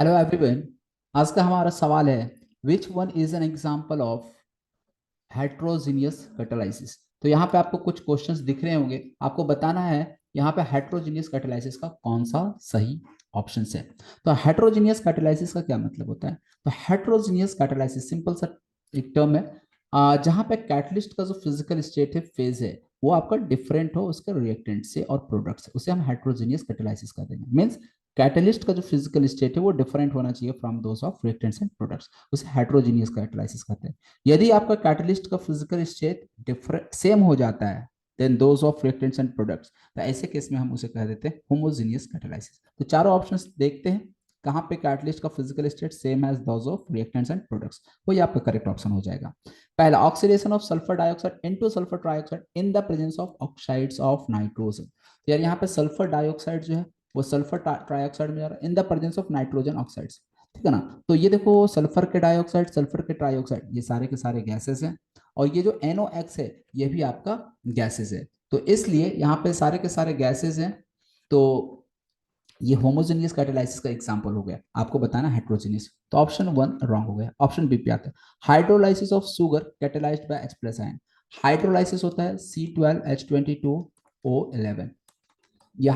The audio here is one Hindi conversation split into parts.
Hello everyone. आज का हमारा सवाल है which one is an example of heterogeneous catalysis. तो यहाँ पे आपको कुछ क्वेश्चंस दिख रहे होंगे, आपको बताना है यहाँ पे हेट्रोजीनियस कैटालाइसिस का कौन सा सही ऑप्शन है। तो हेट्रोजीनियस कैटालाइसिस का क्या मतलब होता है? तो हेट्रोजीनियस कैटालाइसिस सिंपल सा एक टर्म है, जहाँ पे कैटलिस्ट का जो फिजिकल स्टेट है, फेज है, वो आपका डिफरेंट हो उसके रिएक्टेंट से और प्रोडक्ट से, उसे हम हेट्रोजीनियस कैटालाइसिस कहते हैं। मींस कैटलिस्ट का जो फिजिकल स्टेट है वो डिफरेंट होना चाहिए from those of reactants and products, उसे हेट्रोजीनियस कैटालाइसिस कहते हैं। यदि आपका कैटलिस्ट का फिजिकल स्टेट डिफरेंट सेम हो जाता है then those of reactants and products, तो ऐसे केस में हम उसे कह देते हैं होमोजीनियस कैटालाइसिस। तो चारों ऑप्शंस देखते हैं कहाँ पे कैटलिस्ट का physical state same as those of reactants and products, वही आपका करेक्ट ऑप्शन हो जाएगा। पहला, oxidation of sulphur dioxide into sulphur trioxide in the presence of oxides of nitrogen. तो यार यहाँ पे सल्फर डाइऑक्साइड जो है वो सल्फर ट्राइऑक्साइड में जा रहा है इन the presence of nitrogen oxides, ठीक है ना। तो ये देखो सल्फर के डाइऑक्साइड, सल्फर के ट्राइऑक्साइड, ये सारे के सारे गैसेस हैं, और ये जो NOx है ये भी आपका गैसेस है। तो इसलिए यहाँ पे सारे के सारे गैसेस हैं, तो ये होमोजेनियस कैटालाइसिस का एग्जांपल हो गया। आपको बताना हेट्रोजेनियस, तो ऑप्शन वन रॉन्ग हो गया। ऑप्शन बी पे आता है hydrolysis of sugar catalysed by H plus ion. Hydrolysis होता है C12H22O11, या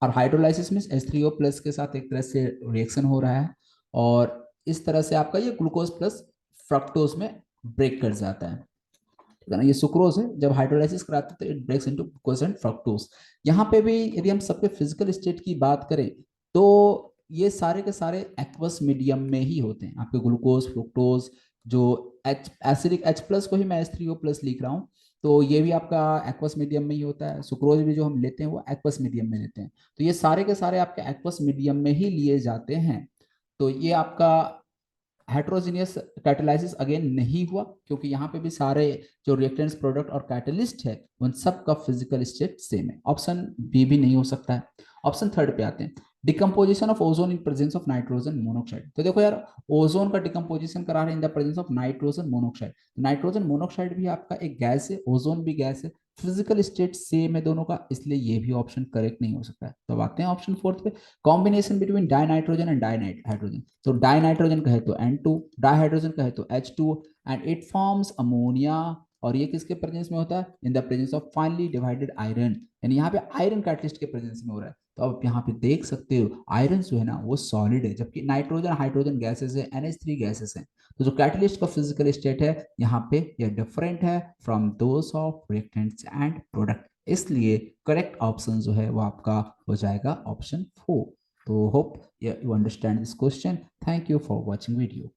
और हाइड्रोलाइसिस में H3O प्लस के साथ एक तरह से रिएक्शन हो रहा है, और इस तरह से आपका ये ग्लूकोज प्लस फ्रक्टोज में ब्रेक कर जाता है, ठीक है ना। ये सुक्रोज है, जब हाइड्रोलाइसिस कराते हैं तो it breaks into glucose and fructose. यहाँ पे भी यदि हम सबके फिजिकल स्टेट की बात करें तो ये सारे के सारे एक्वस मीडियम में ही होते हैं। आपके ग्लूकोज फ्रुक्टोज जो एच एसिडिक H प्लस को ही मैं H3O प्लस लिख रहा हूँ, तो ये भी आपका एक्वस मीडियम में ही होता है। सुक्रोज भी जो हम लेते हैं वो एक्वस मीडियम में लेते हैं, तो ये सारे के सारे आपके एक्वस मीडियम में ही लिए जाते हैं। तो ये आपका हेट्रोजीनियस कैटालाइसिस अगेन नहीं हुआ, क्योंकि यहाँ पे भी सारे जो रिएक्टेंट्स प्रोडक्ट और कैटलिस्ट है उन सब का फिजिकल स्टेट सेम है। ऑप्शन बी भी नहीं हो सकता है। ऑप्शन थर्ड पे आते हैं, decomposition of ozone in presence of nitrogen monoxide. तो देखो यार, ओजोन का डिकम्पोजिशन करा रहे हैं इन the presence of nitrogen monoxide. Nitrogen monoxide भी आपका एक गैस है, ओजोन भी गैस है, फिजिकल स्टेट सेम है दोनों का, इसलिए ये भी ऑप्शन करेक्ट नहीं हो सकता है। तो अब आते हैं ऑप्शन फोर्थ पे, combination between die nitrogen and di hydrogen. तो डाई नाइट्रोजन कहे तो N2, डाई हाइड्रोजन कहे तो H2, and it forms ammonia. और ये किसके प्रेजेंस में होता है? इन the presence of finally divided iron, यानी यहाँ पे आयरन कैटलिस्ट के प्रेजेंस में हो रहा है। तो अब यहाँ पे देख सकते हो आयरन जो है ना वो सॉलिड है, जबकि नाइट्रोजन हाइड्रोजन गैसेस है, NH3 गैसेस है। तो जो कैटलिस्ट का फिजिकल स्टेट है यहाँ पे ये डिफरेंट है from those of reactants and product, इसलिए करेक्ट ऑप्शन जो है वो आपका हो जाएगा ऑप्शन 4। तो hope you understand this question. Thank you for watching video.